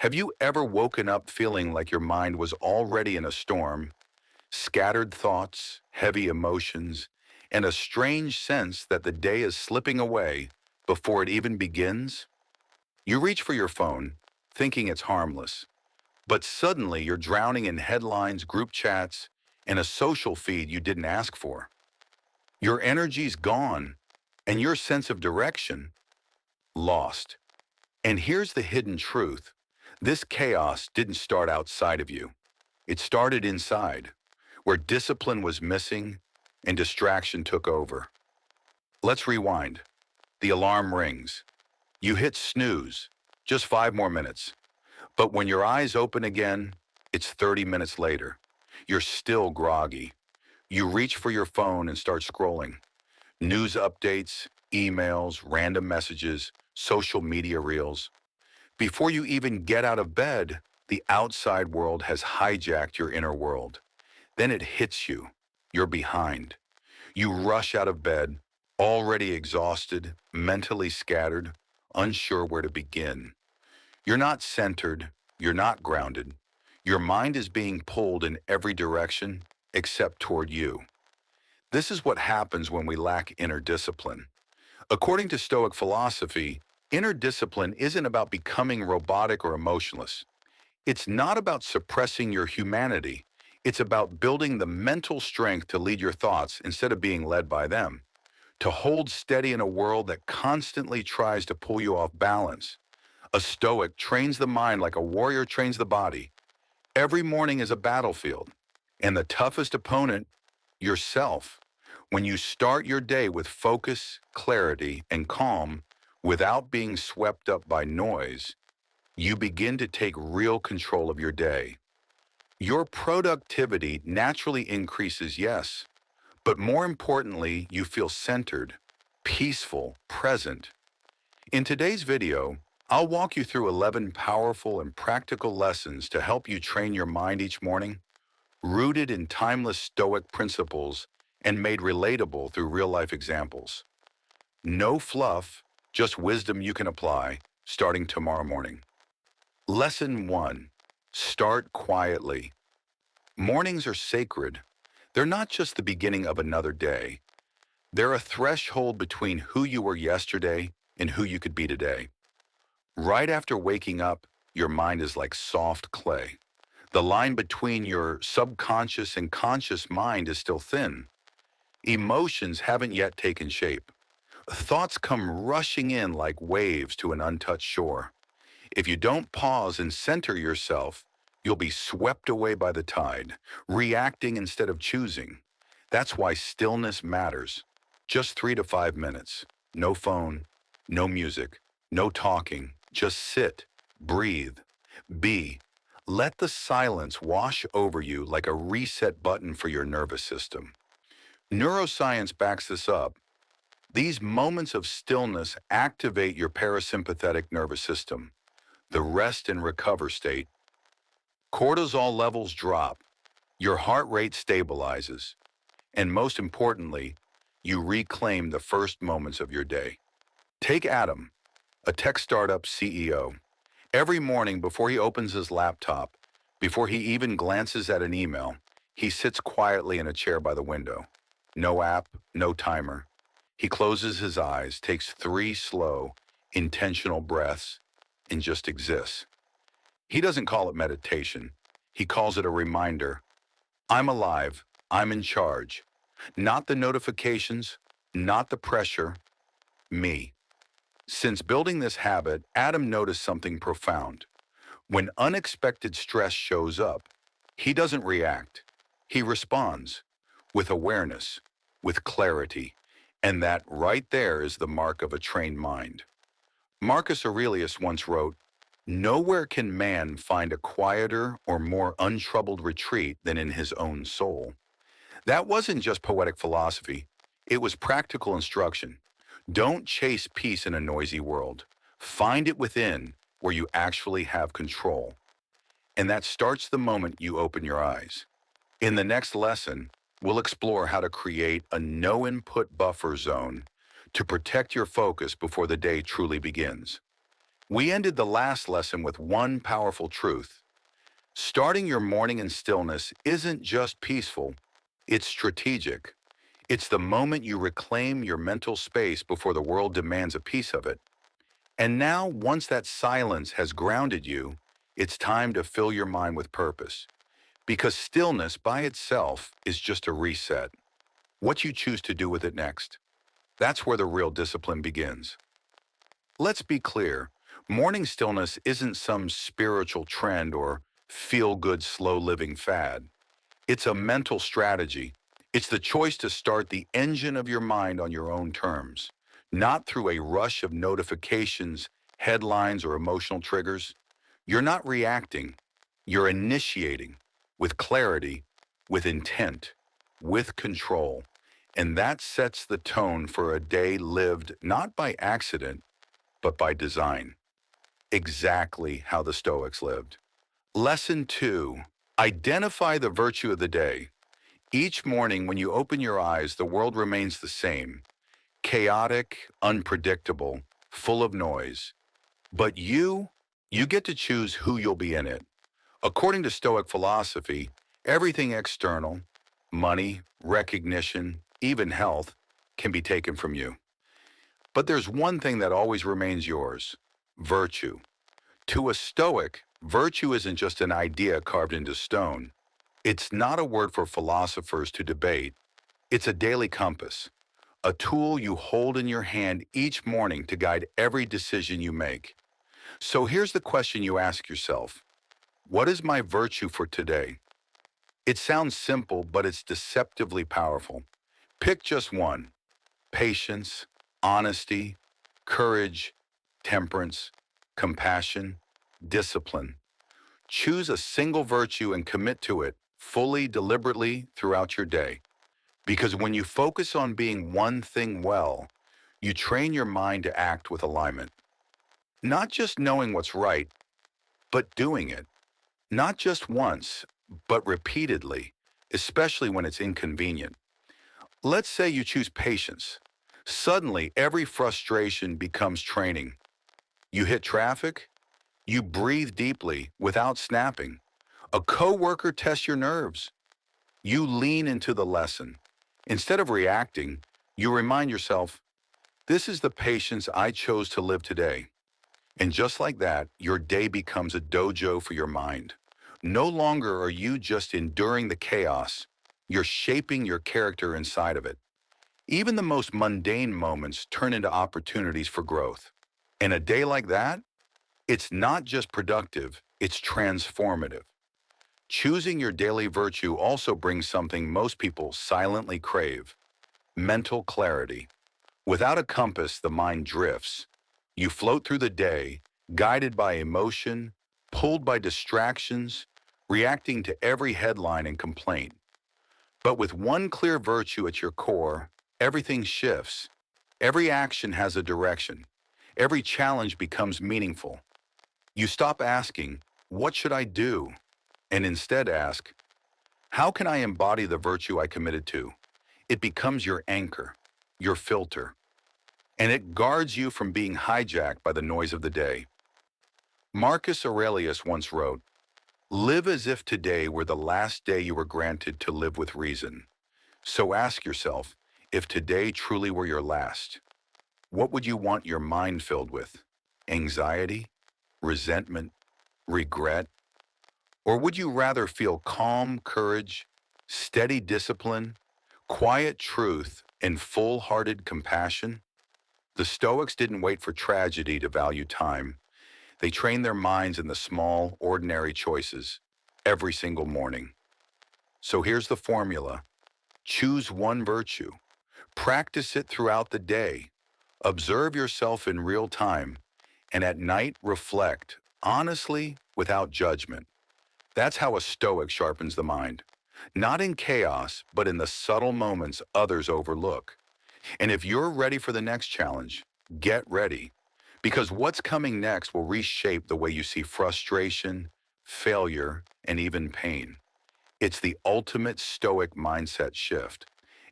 Have you ever woken up feeling like your mind was already in a storm, scattered thoughts, heavy emotions, and a strange sense that the day is slipping away before it even begins? You reach for your phone, thinking it's harmless, but suddenly you're drowning in headlines, group chats, and a social feed you didn't ask for. Your energy's gone, and your sense of direction lost. And here's the hidden truth. This chaos didn't start outside of you. It started inside, where discipline was missing and distraction took over. Let's rewind. The alarm rings. You hit snooze. Just 5 more minutes. But when your eyes open again, it's 30 minutes later. You're still groggy. You reach for your phone and start scrolling. News updates, emails, random messages, social media reels. Before you even get out of bed, the outside world has hijacked your inner world. Then it hits you. You're behind. You rush out of bed, already exhausted, mentally scattered, unsure where to begin. You're not centered. You're not grounded. Your mind is being pulled in every direction except toward you. This is what happens when we lack inner discipline. According to Stoic philosophy, inner discipline isn't about becoming robotic or emotionless. It's not about suppressing your humanity. It's about building the mental strength to lead your thoughts instead of being led by them, to hold steady in a world that constantly tries to pull you off balance. A Stoic trains the mind like a warrior trains the body. Every morning is a battlefield, and the toughest opponent, yourself. When you start your day with focus, clarity, and calm without being swept up by noise, you begin to take real control of your day. Your productivity naturally increases, yes, but more importantly, you feel centered, peaceful, present. In today's video, I'll walk you through 11 powerful and practical lessons to help you train your mind each morning, rooted in timeless Stoic principles and made relatable through real-life examples. No fluff, just wisdom you can apply starting tomorrow morning. Lesson 1. Start quietly. Mornings are sacred. They're not just the beginning of another day. They're a threshold between who you were yesterday and who you could be today. Right after waking up, your mind is like soft clay. The line between your subconscious and conscious mind is still thin. Emotions haven't yet taken shape. Thoughts come rushing in like waves to an untouched shore. If you don't pause and center yourself, you'll be swept away by the tide, reacting instead of choosing. That's why stillness matters. Just 3 to 5 minutes. No phone, no music, no talking. Just sit, breathe, be. Let the silence wash over you like a reset button for your nervous system. Neuroscience backs this up. These moments of stillness activate your parasympathetic nervous system, the rest and recover state. Cortisol levels drop, your heart rate stabilizes, and most importantly, you reclaim the first moments of your day. Take Adam, a tech startup CEO. Every morning before he opens his laptop, before he even glances at an email, he sits quietly in a chair by the window. No app, no timer. He closes his eyes, takes 3 slow, intentional breaths, and just exists. He doesn't call it meditation. He calls it a reminder. I'm alive. I'm in charge. Not the notifications, not the pressure, me. Since building this habit, Adam noticed something profound. When unexpected stress shows up, he doesn't react. He responds with awareness, with clarity, and that right there is the mark of a trained mind. Marcus Aurelius once wrote, "Nowhere can man find a quieter or more untroubled retreat than in his own soul." That wasn't just poetic philosophy, it was practical instruction. Don't chase peace in a noisy world. Find it within where you actually have control. And that starts the moment you open your eyes. In the next lesson, we'll explore how to create a no-input buffer zone to protect your focus before the day truly begins. We ended the last lesson with one powerful truth. Starting your morning in stillness isn't just peaceful, it's strategic. It's the moment you reclaim your mental space before the world demands a piece of it. And now, once that silence has grounded you, it's time to fill your mind with purpose. Because stillness by itself is just a reset. What you choose to do with it next, that's where the real discipline begins. Let's be clear, morning stillness isn't some spiritual trend or feel-good slow living fad. It's a mental strategy. It's the choice to start the engine of your mind on your own terms, not through a rush of notifications, headlines, or emotional triggers. You're not reacting, you're initiating with clarity, with intent, with control. And that sets the tone for a day lived not by accident, but by design. Exactly how the Stoics lived. Lesson 2. Identify the virtue of the day. Each morning when you open your eyes, the world remains the same. Chaotic, unpredictable, full of noise. But you get to choose who you'll be in it. According to Stoic philosophy, everything external, money, recognition, even health, can be taken from you. But there's one thing that always remains yours: virtue. To a Stoic, virtue isn't just an idea carved into stone. It's not a word for philosophers to debate. It's a daily compass, a tool you hold in your hand each morning to guide every decision you make. So here's the question you ask yourself: what is my virtue for today? It sounds simple, but it's deceptively powerful. Pick just one: patience, honesty, courage, temperance, compassion, discipline. Choose a single virtue and commit to it fully, deliberately throughout your day. Because when you focus on being one thing well, you train your mind to act with alignment. Not just knowing what's right, but doing it. Not just once, but repeatedly, especially when it's inconvenient. Let's say you choose patience. Suddenly, every frustration becomes training. You hit traffic, you breathe deeply without snapping. A coworker tests your nerves. You lean into the lesson. Instead of reacting, you remind yourself, this is the patience I chose to live today. And just like that, your day becomes a dojo for your mind. No longer are you just enduring the chaos, you're shaping your character inside of it. Even the most mundane moments turn into opportunities for growth. And a day like that, it's not just productive, it's transformative. Choosing your daily virtue also brings something most people silently crave: mental clarity. Without a compass, the mind drifts. You float through the day, guided by emotion, pulled by distractions, reacting to every headline and complaint. But with one clear virtue at your core, everything shifts. Every action has a direction. Every challenge becomes meaningful. You stop asking, what should I do? And instead ask, how can I embody the virtue I committed to? It becomes your anchor, your filter, and it guards you from being hijacked by the noise of the day. Marcus Aurelius once wrote, live as if today were the last day you were granted to live with reason. So ask yourself, if today truly were your last, what would you want your mind filled with? Anxiety? Resentment? Regret? Or would you rather feel calm courage, steady discipline, quiet truth, and full-hearted compassion? The Stoics didn't wait for tragedy to value time. They trained their minds in the small, ordinary choices every single morning. So here's the formula. Choose one virtue. Practice it throughout the day. Observe yourself in real time. And at night, reflect, honestly, without judgment. That's how a Stoic sharpens the mind. Not in chaos, but in the subtle moments others overlook. And if you're ready for the next challenge, get ready. Because what's coming next will reshape the way you see frustration, failure, and even pain. It's the ultimate Stoic mindset shift.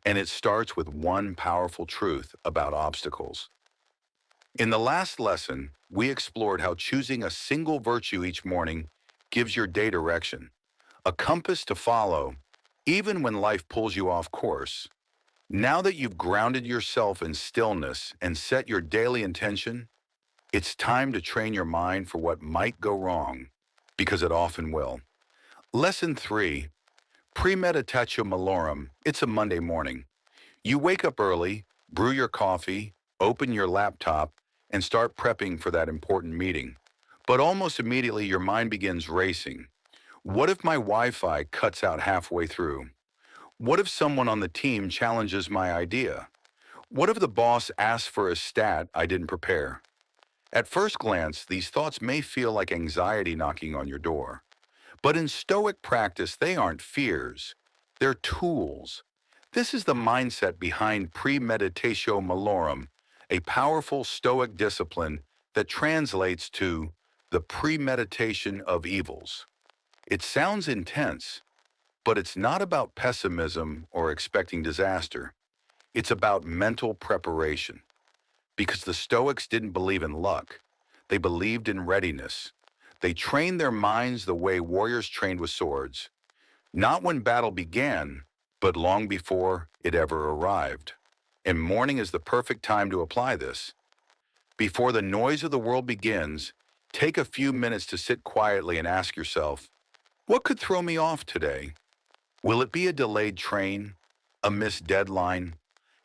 And it starts with one powerful truth about obstacles. In the last lesson, we explored how choosing a single virtue each morning gives your day direction, a compass to follow, even when life pulls you off course. Now that you've grounded yourself in stillness and set your daily intention, it's time to train your mind for what might go wrong, because it often will. Lesson 3, Premeditatio Malorum. It's a Monday morning. You wake up early, brew your coffee, open your laptop, and start prepping for that important meeting. But almost immediately, your mind begins racing. What if my Wi-Fi cuts out halfway through? What if someone on the team challenges my idea? What if the boss asks for a stat I didn't prepare? At first glance, these thoughts may feel like anxiety knocking on your door. But in Stoic practice, they aren't fears. They're tools. This is the mindset behind premeditatio malorum, a powerful Stoic discipline that translates to the premeditation of evils. It sounds intense, but it's not about pessimism or expecting disaster. It's about mental preparation. Because the Stoics didn't believe in luck, they believed in readiness. They trained their minds the way warriors trained with swords, not when battle began, but long before it ever arrived. And morning is the perfect time to apply this. Before the noise of the world begins, take a few minutes to sit quietly and ask yourself, what could throw me off today? Will it be a delayed train, a missed deadline,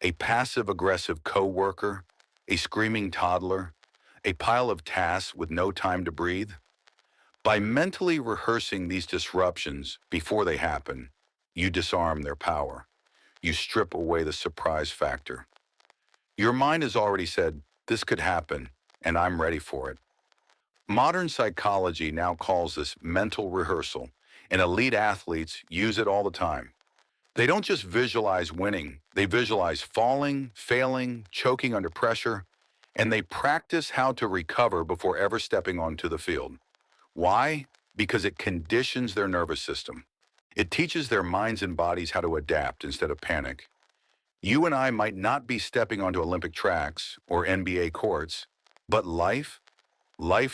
a passive-aggressive coworker, a screaming toddler, a pile of tasks with no time to breathe? By mentally rehearsing these disruptions before they happen, you disarm their power. You strip away the surprise factor. Your mind has already said, this could happen, and I'm ready for it. Modern psychology now calls this mental rehearsal, and elite athletes use it all the time. They don't just visualize winning, they visualize falling, failing, choking under pressure, and they practice how to recover before ever stepping onto the field. Why? Because it conditions their nervous system. It teaches their minds and bodies how to adapt instead of panic. You and I might not be stepping onto Olympic tracks or NBA courts, but life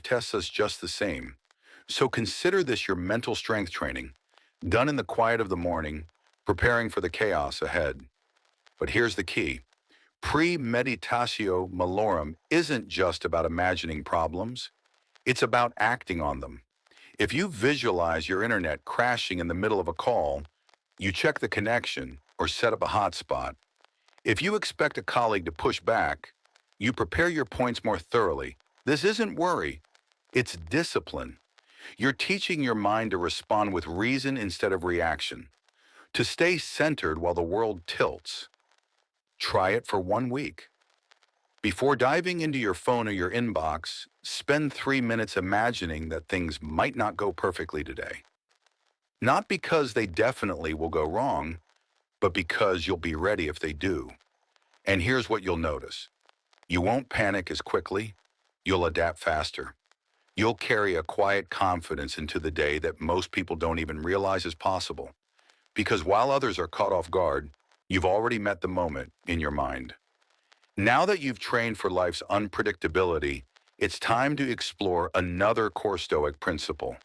tests us just the same. So consider this your mental strength training, done in the quiet of the morning, preparing for the chaos ahead. But here's the key. Premeditatio malorum isn't just about imagining problems. It's about acting on them. If you visualize your internet crashing in the middle of a call, you check the connection or set up a hotspot. If you expect a colleague to push back, you prepare your points more thoroughly. This isn't worry, it's discipline. You're teaching your mind to respond with reason instead of reaction, to stay centered while the world tilts. Try it for 1 week. Before diving into your phone or your inbox, spend 3 minutes imagining that things might not go perfectly today. Not because they definitely will go wrong, but because you'll be ready if they do. And here's what you'll notice. You won't panic as quickly. You'll adapt faster. You'll carry a quiet confidence into the day that most people don't even realize is possible. Because while others are caught off guard, you've already met the moment in your mind. Now that you've trained for life's unpredictability, it's time to explore another core Stoic principle,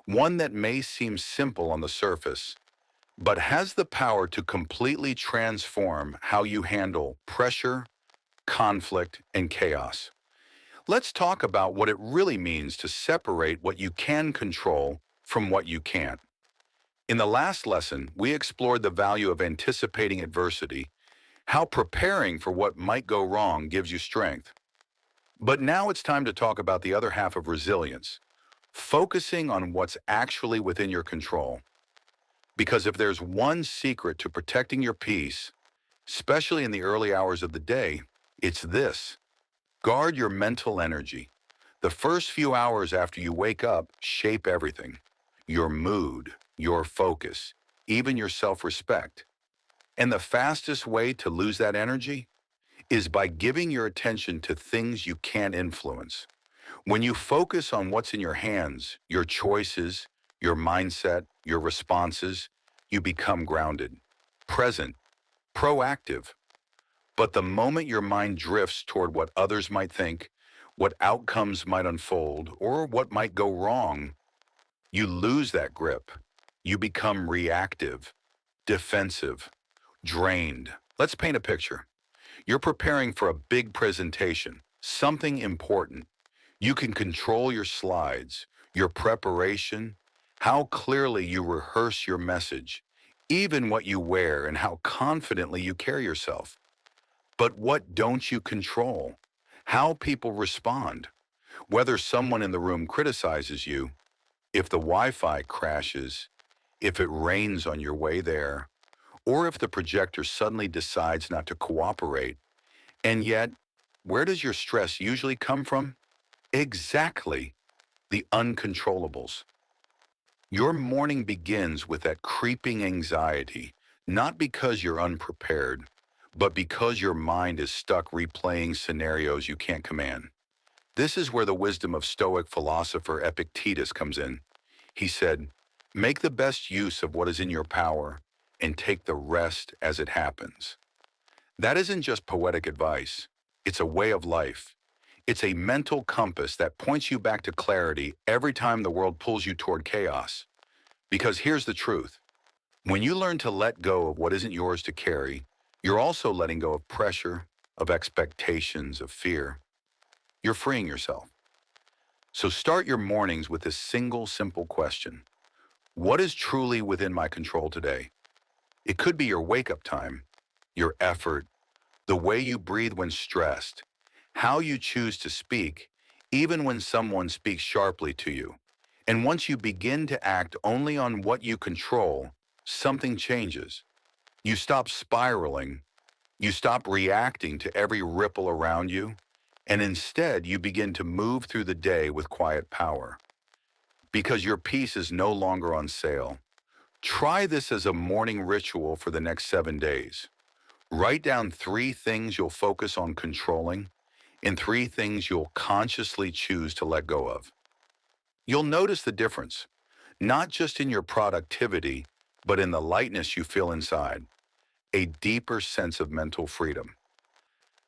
one that may seem simple on the surface, but has the power to completely transform how you handle pressure, conflict, and chaos. Let's talk about what it really means to separate what you can control from what you can't. In the last lesson, we explored the value of anticipating adversity, how preparing for what might go wrong gives you strength. But now it's time to talk about the other half of resilience, focusing on what's actually within your control. Because if there's one secret to protecting your peace, especially in the early hours of the day, it's this. Guard your mental energy. The first few hours after you wake up shape everything. Your mood, your focus, even your self-respect. And the fastest way to lose that energy is by giving your attention to things you can't influence. When you focus on what's in your hands, your choices, your mindset, your responses, you become grounded, present, proactive. But the moment your mind drifts toward what others might think, what outcomes might unfold, or what might go wrong, you lose that grip. You become reactive, defensive, drained. Let's paint a picture. You're preparing for a big presentation, something important. You can control your slides, your preparation, how clearly you rehearse your message, even what you wear and how confidently you carry yourself. But what don't you control? How people respond, whether someone in the room criticizes you, if the Wi-Fi crashes, if it rains on your way there, or if the projector suddenly decides not to cooperate. And yet, where does your stress usually come from? Exactly, the uncontrollables. Your morning begins with that creeping anxiety, not because you're unprepared, but because your mind is stuck replaying scenarios you can't command. This is where the wisdom of Stoic philosopher Epictetus comes in. He said, "Make the best use of what is in your power and take the rest as it happens." That isn't just poetic advice. It's a way of life. It's a mental compass that points you back to clarity every time the world pulls you toward chaos. Because here's the truth. When you learn to let go of what isn't yours to carry, you're also letting go of pressure, of expectations, of fear. You're freeing yourself. So start your mornings with this single, simple question. What is truly within my control today? It could be your wake-up time, your effort, the way you breathe when stressed, how you choose to speak, even when someone speaks sharply to you. And once you begin to act only on what you control, something changes. You stop spiraling, you stop reacting to every ripple around you, and instead you begin to move through the day with quiet power. Because your peace is no longer on sale. Try this as a morning ritual for the next 7 days. Write down 3 things you'll focus on controlling and 3 things you'll consciously choose to let go of. You'll notice the difference, not just in your productivity, but in the lightness you feel inside, a deeper sense of mental freedom.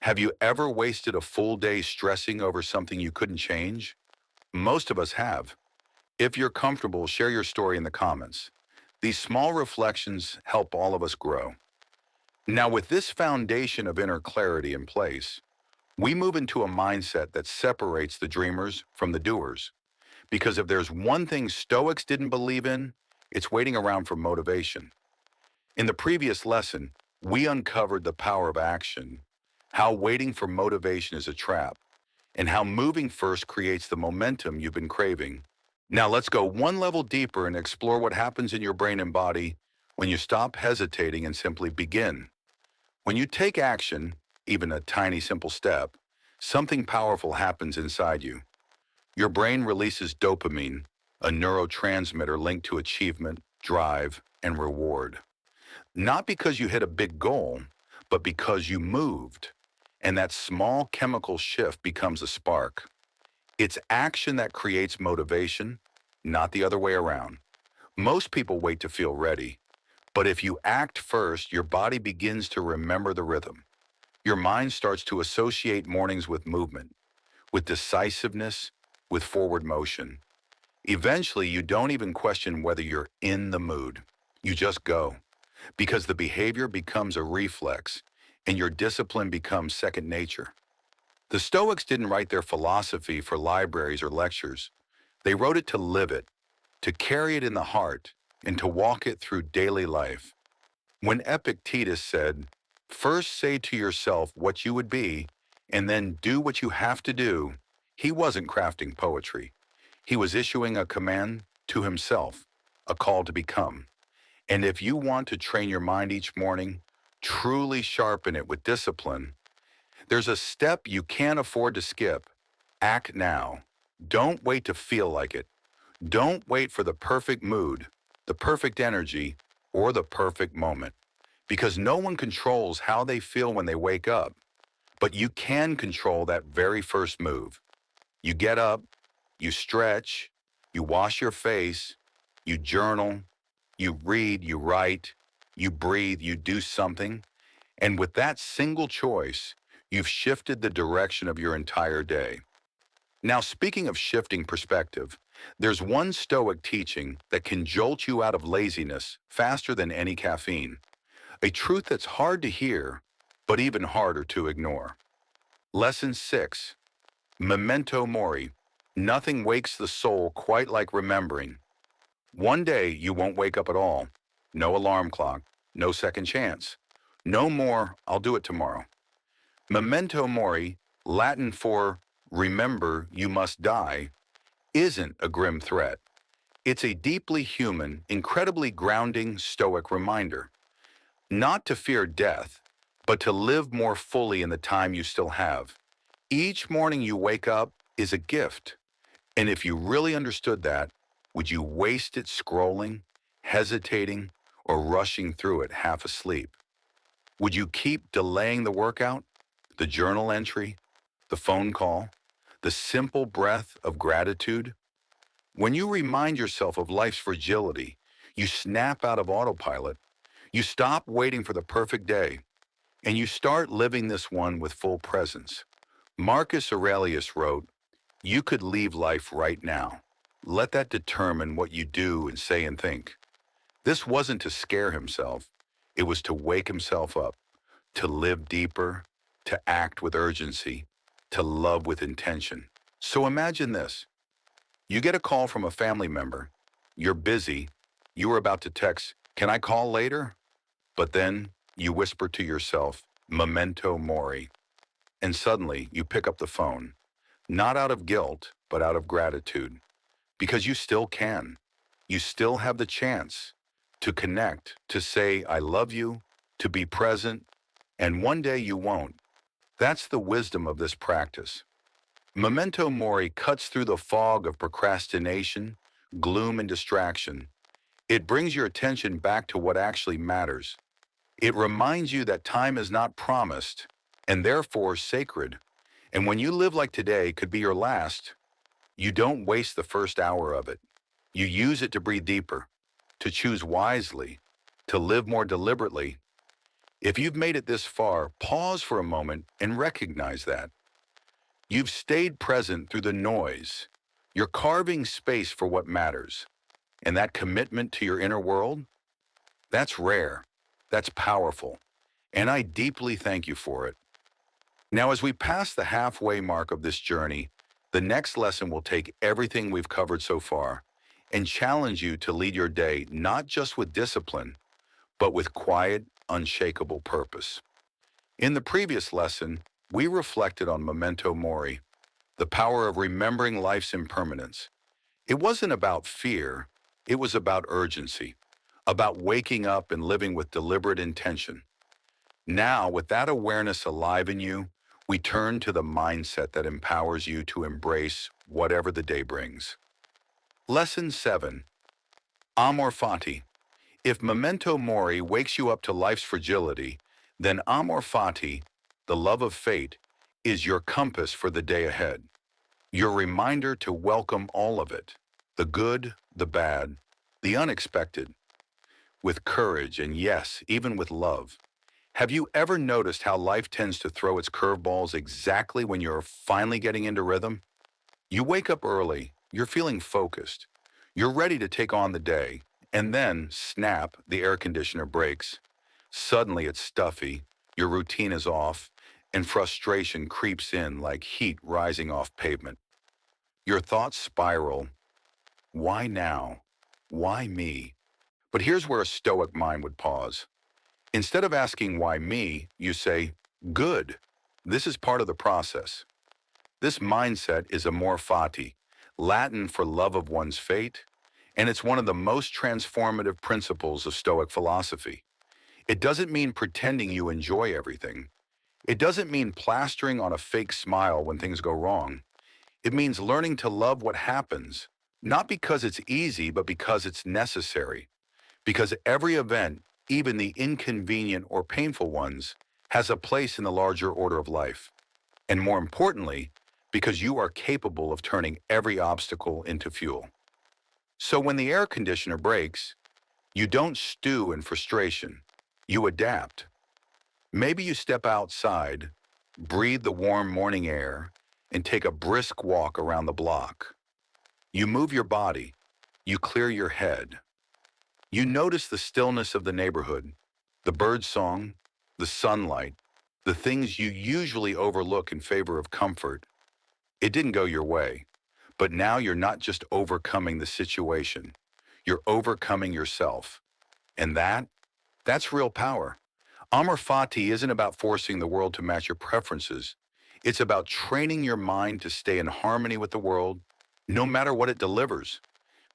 Have you ever wasted a full day stressing over something you couldn't change? Most of us have. If you're comfortable, share your story in the comments. These small reflections help all of us grow. Now, with this foundation of inner clarity in place, we move into a mindset that separates the dreamers from the doers. Because if there's one thing Stoics didn't believe in, it's waiting around for motivation. In the previous lesson, we uncovered the power of action, how waiting for motivation is a trap, and how moving first creates the momentum you've been craving. Now let's go one level deeper and explore what happens in your brain and body when you stop hesitating and simply begin. When you take action, even a tiny simple step, something powerful happens inside you. Your brain releases dopamine, a neurotransmitter linked to achievement, drive, and reward. Not because you hit a big goal, but because you moved. And that small chemical shift becomes a spark. It's action that creates motivation, not the other way around. Most people wait to feel ready. But if you act first, your body begins to remember the rhythm. Your mind starts to associate mornings with movement, with decisiveness, with forward motion. Eventually, you don't even question whether you're in the mood. You just go, because the behavior becomes a reflex and your discipline becomes second nature. The Stoics didn't write their philosophy for libraries or lectures. They wrote it to live it, to carry it in the heart, and to walk it through daily life. When Epictetus said, "First say to yourself what you would be, and then do what you have to do," he wasn't crafting poetry. He was issuing a command to himself, a call to become. And if you want to train your mind each morning, truly sharpen it with discipline, there's a step you can't afford to skip. Act now. Don't wait to feel like it. Don't wait for the perfect mood, the perfect energy, or the perfect moment. Because no one controls how they feel when they wake up. But you can control that very first move. You get up, you stretch, you wash your face, you journal, you read, you write, you breathe, you do something. And with that single choice, you've shifted the direction of your entire day. Now, speaking of shifting perspective, there's one Stoic teaching that can jolt you out of laziness faster than any caffeine. A truth that's hard to hear, but even harder to ignore. Lesson 6. Memento Mori. Nothing wakes the soul quite like remembering. One day you won't wake up at all. No alarm clock, no second chance. No more, I'll do it tomorrow. Memento Mori, Latin for remember you must die, isn't a grim threat. It's a deeply human, incredibly grounding Stoic reminder. Not to fear death, but to live more fully in the time you still have. Each morning you wake up is a gift. And if you really understood that, would you waste it scrolling, hesitating, or rushing through it half asleep? Would you keep delaying the workout, the journal entry, the phone call, the simple breath of gratitude? When you remind yourself of life's fragility, you snap out of autopilot, you stop waiting for the perfect day, and you start living this one with full presence. Marcus Aurelius wrote, "You could leave life right now. Let that determine what you do and say and think." This wasn't to scare himself. It was to wake himself up, to live deeper, to act with urgency, to love with intention. So imagine this. You get a call from a family member. You're busy. You were about to text, "Can I call later?" But then you whisper to yourself, "Memento mori." And suddenly you pick up the phone, not out of guilt, but out of gratitude. Because you still can. You still have the chance to connect, to say, "I love you," to be present, and one day you won't. That's the wisdom of this practice. Memento mori cuts through the fog of procrastination, gloom, and distraction. It brings your attention back to what actually matters. It reminds you that time is not promised and therefore sacred. And when you live like today could be your last, you don't waste the first hour of it. You use it to breathe deeper, to choose wisely, to live more deliberately. If you've made it this far, pause for a moment and recognize that. You've stayed present through the noise. You're carving space for what matters. And that commitment to your inner world, that's rare. That's powerful. And I deeply thank you for it. Now, as we pass the halfway mark of this journey, the next lesson will take everything we've covered so far and challenge you to lead your day not just with discipline, but with quiet, unshakable purpose. In the previous lesson, we reflected on memento mori, the power of remembering life's impermanence. It wasn't about fear, it was about urgency, about waking up and living with deliberate intention. Now, with that awareness alive in you, we turn to the mindset that empowers you to embrace whatever the day brings. Lesson 7. Amor fati. If memento mori wakes you up to life's fragility, then amor fati, the love of fate, is your compass for the day ahead. Your reminder to welcome all of it, the good, the bad, the unexpected, with courage and yes, even with love. Have you ever noticed how life tends to throw its curveballs exactly when you're finally getting into rhythm? You wake up early, you're feeling focused, you're ready to take on the day, and then, snap, the air conditioner breaks. Suddenly it's stuffy, your routine is off, and frustration creeps in like heat rising off pavement. Your thoughts spiral. Why now? Why me? But here's where a stoic mind would pause. Instead of asking why me, you say, good. This is part of the process. This mindset is amor fati, Latin for love of one's fate, and it's one of the most transformative principles of Stoic philosophy. It doesn't mean pretending you enjoy everything. It doesn't mean plastering on a fake smile when things go wrong. It means learning to love what happens, not because it's easy, but because it's necessary. Because every event, even the inconvenient or painful ones, has a place in the larger order of life. And more importantly, because you are capable of turning every obstacle into fuel. So when the air conditioner breaks, you don't stew in frustration. You adapt. Maybe you step outside, breathe the warm morning air, and take a brisk walk around the block. You move your body. You clear your head. You notice the stillness of the neighborhood, the bird song, the sunlight, the things you usually overlook in favor of comfort. It didn't go your way, but now you're not just overcoming the situation. You're overcoming yourself. And that's real power. Amor Fati isn't about forcing the world to match your preferences. It's about training your mind to stay in harmony with the world, no matter what it delivers.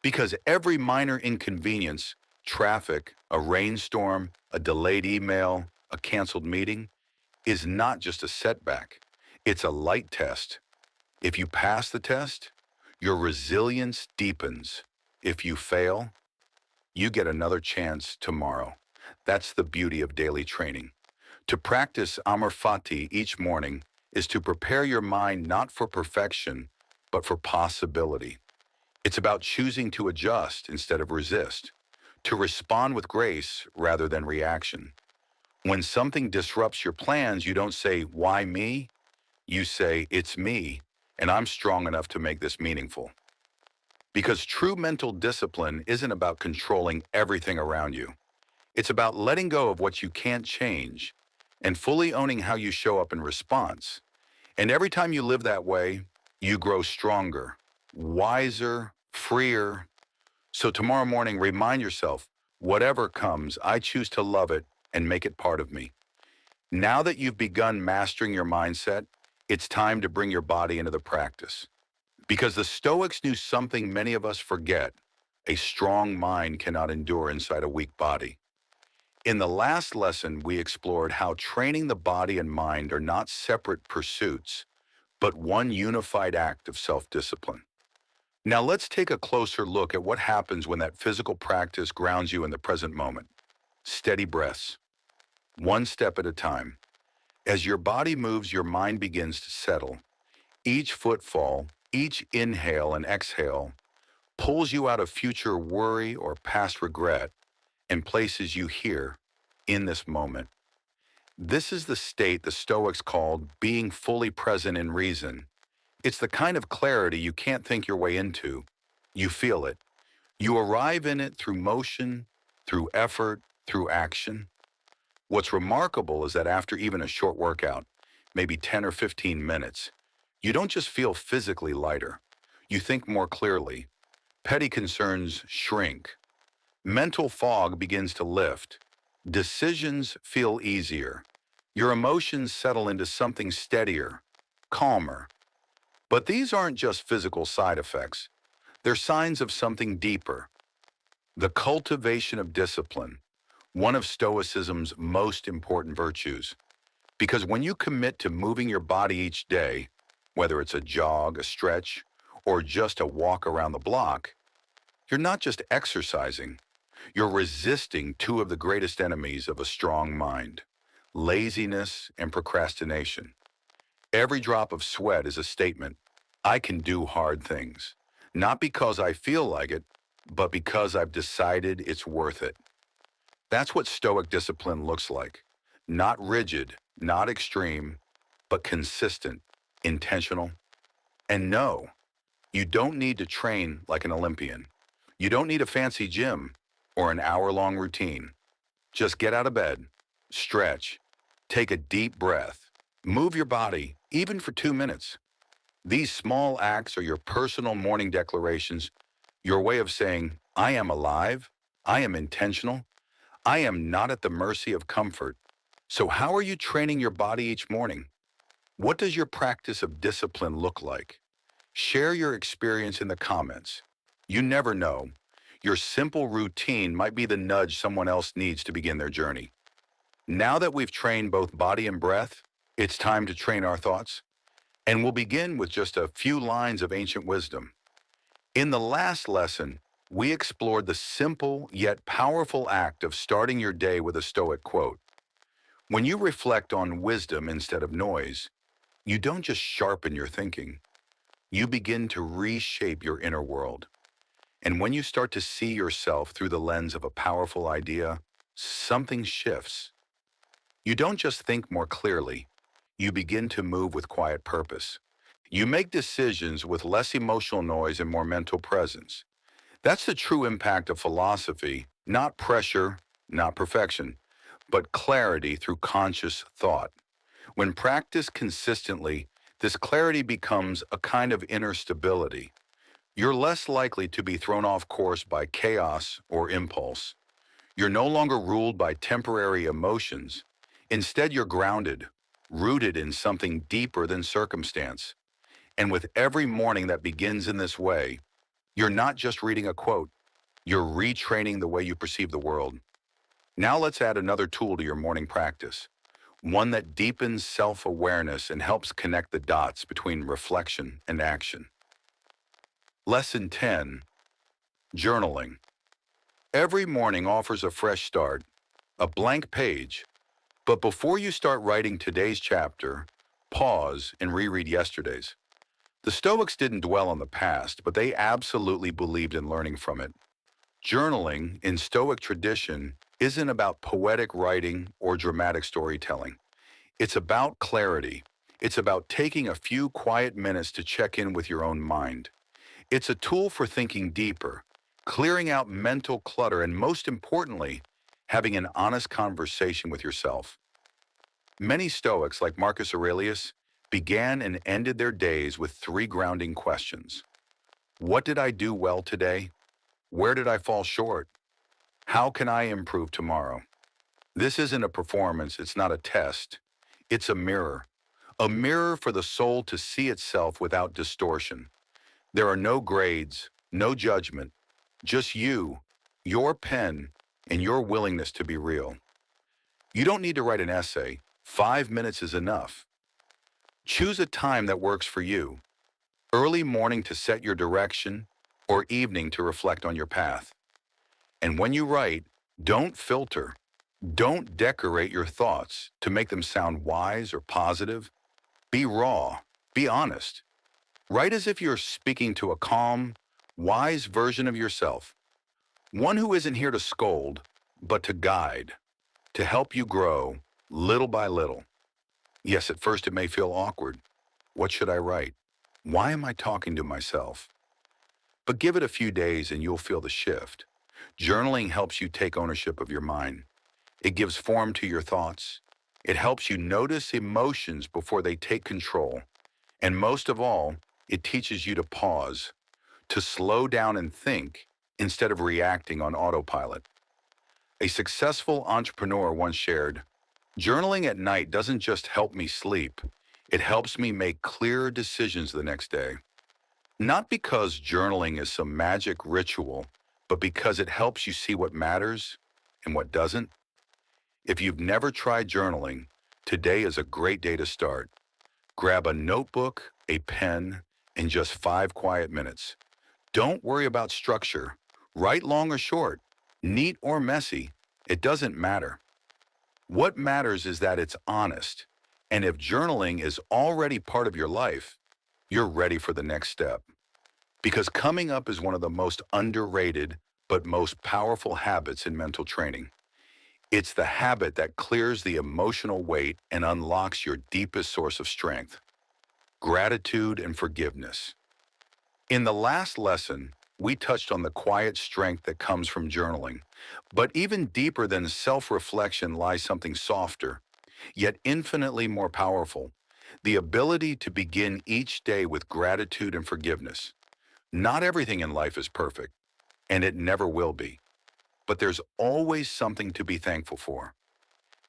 Because every minor inconvenience, traffic, a rainstorm, a delayed email, a canceled meeting, is not just a setback. It's a light test. If you pass the test, your resilience deepens. If you fail, you get another chance tomorrow. That's the beauty of daily training. To practice Amar Fati each morning is to prepare your mind not for perfection, but for possibility. It's about choosing to adjust instead of resist, to respond with grace rather than reaction. When something disrupts your plans, you don't say, "Why me?" You say, "It's me, and I'm strong enough to make this meaningful." Because true mental discipline isn't about controlling everything around you. It's about letting go of what you can't change and fully owning how you show up in response. And every time you live that way, you grow stronger, wiser, freer. So tomorrow morning, remind yourself, whatever comes, I choose to love it and make it part of me. Now that you've begun mastering your mindset, it's time to bring your body into the practice. Because the Stoics knew something many of us forget: a strong mind cannot endure inside a weak body. In the last lesson, we explored how training the body and mind are not separate pursuits, but one unified act of self-discipline. Now let's take a closer look at what happens when that physical practice grounds you in the present moment. Steady breaths, one step at a time. As your body moves, your mind begins to settle. Each footfall, each inhale and exhale pulls you out of future worry or past regret and places you here in this moment. This is the state the Stoics called being fully present in reason. It's the kind of clarity you can't think your way into. You feel it. You arrive in it through motion, through effort, through action. What's remarkable is that after even a short workout, maybe 10 or 15 minutes, you don't just feel physically lighter. You think more clearly. Petty concerns shrink. Mental fog begins to lift. Decisions feel easier. Your emotions settle into something steadier, calmer. But these aren't just physical side effects. They're signs of something deeper: the cultivation of discipline, one of Stoicism's most important virtues. Because when you commit to moving your body each day, whether it's a jog, a stretch, or just a walk around the block, you're not just exercising, you're resisting two of the greatest enemies of a strong mind: laziness and procrastination. Every drop of sweat is a statement: I can do hard things, not because I feel like it, but because I've decided it's worth it. That's what Stoic discipline looks like. Not rigid, not extreme, but consistent, intentional. And no, you don't need to train like an Olympian. You don't need a fancy gym or an hour-long routine. Just get out of bed, stretch, take a deep breath, move your body, even for 2 minutes. These small acts are your personal morning declarations, your way of saying, I am alive, I am intentional, I am not at the mercy of comfort. So how are you training your body each morning? What does your practice of discipline look like? Share your experience in the comments. You never know. Your simple routine might be the nudge someone else needs to begin their journey. Now that we've trained both body and breath, it's time to train our thoughts. And we'll begin with just a few lines of ancient wisdom. In the last lesson, we explored the simple yet powerful act of starting your day with a Stoic quote. When you reflect on wisdom instead of noise, you don't just sharpen your thinking, you begin to reshape your inner world. And when you start to see yourself through the lens of a powerful idea, something shifts. You don't just think more clearly, you begin to move with quiet purpose. You make decisions with less emotional noise and more mental presence. That's the true impact of philosophy, not pressure, not perfection, but clarity through conscious thought. When practiced consistently, this clarity becomes a kind of inner stability. You're less likely to be thrown off course by chaos or impulse. You're no longer ruled by temporary emotions. Instead, you're grounded, rooted in something deeper than circumstance. And with every morning that begins in this way, you're not just reading a quote, you're retraining the way you perceive the world. Now let's add another tool to your morning practice, one that deepens self-awareness and helps connect the dots between reflection and action. Lesson 10, Journaling. Every morning offers a fresh start, a blank page, but before you start writing today's chapter, pause and reread yesterday's. The Stoics didn't dwell on the past, but they absolutely believed in learning from it. Journaling, in Stoic tradition, isn't about poetic writing or dramatic storytelling. It's about clarity. It's about taking a few quiet minutes to check in with your own mind. It's a tool for thinking deeper, clearing out mental clutter, and most importantly, having an honest conversation with yourself. Many Stoics, like Marcus Aurelius, began and ended their days with three grounding questions. What did I do well today? Where did I fall short? How can I improve tomorrow? This isn't a performance, it's not a test. It's a mirror for the soul to see itself without distortion. There are no grades, no judgment, just you, your pen, and your willingness to be real. You don't need to write an essay. 5 minutes is enough. Choose a time that works for you. Early morning to set your direction, or evening to reflect on your path. And when you write, don't filter. Don't decorate your thoughts to make them sound wise or positive. Be raw. Be honest. Write as if you're speaking to a calm, wise version of yourself. One who isn't here to scold, but to guide, to help you grow, little by little. Yes, at first it may feel awkward. What should I write? Why am I talking to myself? But give it a few days and you'll feel the shift. Journaling helps you take ownership of your mind. It gives form to your thoughts. It helps you notice emotions before they take control. And most of all, it teaches you to pause, to slow down and think instead of reacting on autopilot. A successful entrepreneur once shared, journaling at night doesn't just help me sleep, it helps me make clearer decisions the next day. Not because journaling is some magic ritual, but because it helps you see what matters and what doesn't. If you've never tried journaling, today is a great day to start. Grab a notebook, a pen, and just 5 quiet minutes. Don't worry about structure. Write long or short, neat or messy. It doesn't matter. What matters is that it's honest. And if journaling is already part of your life, you're ready for the next step. Because coming up is one of the most underrated but most powerful habits in mental training. It's the habit that clears the emotional weight and unlocks your deepest source of strength, gratitude and forgiveness. In the last lesson, we touched on the quiet strength that comes from journaling. But even deeper than self-reflection lies something softer, yet infinitely more powerful, the ability to begin each day with gratitude and forgiveness. Not everything in life is perfect, and it never will be. But there's always something to be thankful for.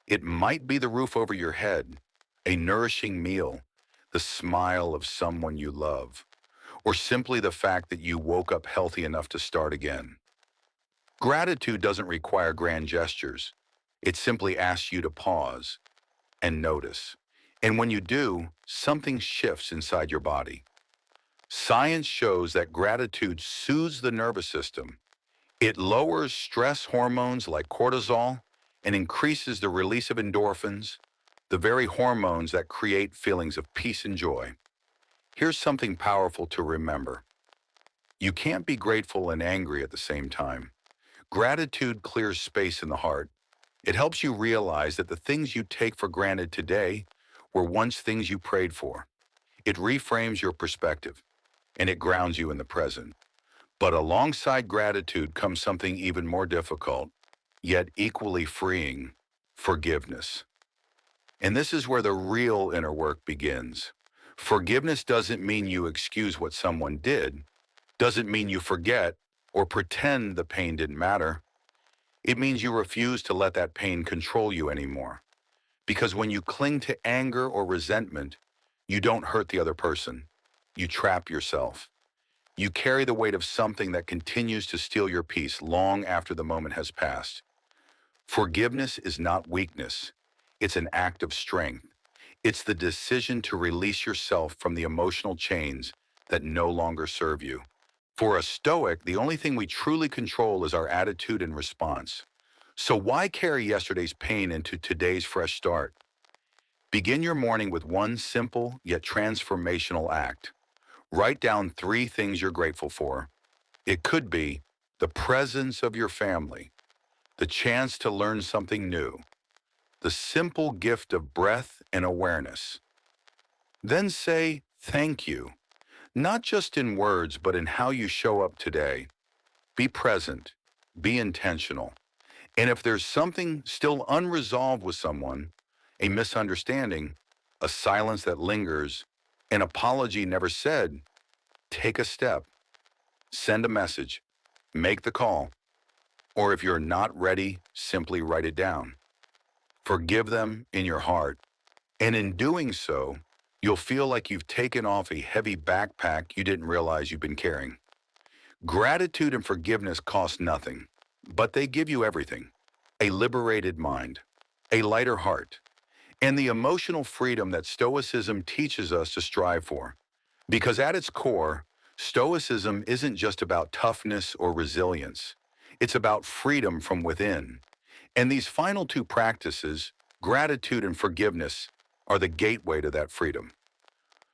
It might be the roof over your head, a nourishing meal, the smile of someone you love, or simply the fact that you woke up healthy enough to start again. Gratitude doesn't require grand gestures. It simply asks you to pause and notice. And when you do, something shifts inside your body. Science shows that gratitude soothes the nervous system. It lowers stress hormones like cortisol and increases the release of endorphins, the very hormones that create feelings of peace and joy. Here's something powerful to remember. You can't be grateful and angry at the same time. Gratitude clears space in the heart. It helps you realize that the things you take for granted today were once things you prayed for. It reframes your perspective, and it grounds you in the present. But alongside gratitude comes something even more difficult, yet equally freeing: forgiveness. And this is where the real inner work begins. Forgiveness doesn't mean you excuse what someone did, doesn't mean you forget or pretend the pain didn't matter. It means you refuse to let that pain control you anymore. Because when you cling to anger or resentment, you don't hurt the other person. You trap yourself. You carry the weight of something that continues to steal your peace long after the moment has passed. Forgiveness is not weakness. It's an act of strength. It's the decision to release yourself from the emotional chains that no longer serve you. For a Stoic, the only thing we truly control is our attitude and response. So why carry yesterday's pain into today's fresh start? Begin your morning with one simple yet transformational act. Write down 3 things you're grateful for. It could be the presence of your family, the chance to learn something new, the simple gift of breath and awareness. Then say thank you, not just in words, but in how you show up today. Be present, be intentional. And if there's something still unresolved with someone, a misunderstanding, a silence that lingers, an apology never said, take a step, send a message, make the call, or if you're not ready, simply write it down. Forgive them in your heart. And in doing so, you'll feel like you've taken off a heavy backpack you didn't realize you've been carrying. Gratitude and forgiveness cost nothing, but they give you everything: a liberated mind, a lighter heart, and the emotional freedom that Stoicism teaches us to strive for. Because at its core, Stoicism isn't just about toughness or resilience. It's about freedom from within. And these final 2 practices, gratitude and forgiveness, are the gateway to that freedom.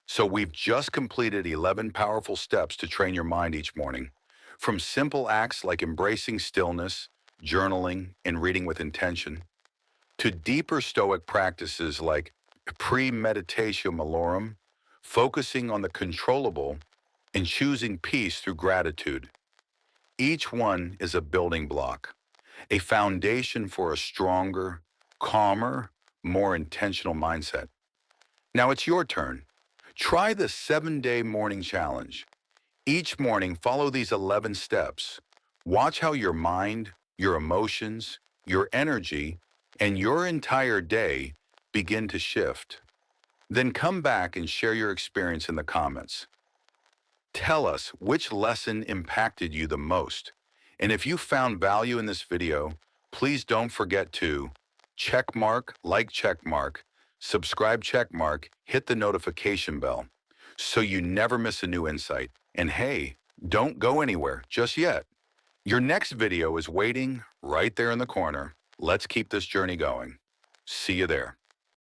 So we've just completed 11 powerful steps to train your mind each morning. From simple acts like embracing stillness, journaling, and reading with intention, to deeper Stoic practices like premeditatio malorum, focusing on the controllable and choosing peace through gratitude. Each one is a building block, a foundation for a stronger, calmer, more intentional mindset. Now it's your turn. Try the 7-day morning challenge. Each morning, follow these 11 steps. Watch how your mind, your emotions, your energy, and your entire day begin to shift. Then come back and share your experience in the comments. Tell us which lesson impacted you the most. And if you found value in this video, please don't forget to checkmark, like checkmark, subscribe checkmark, hit the notification bell so you never miss a new insight. And hey, don't go anywhere just yet. Your next video is waiting right there in the corner. Let's keep this journey going. See you there.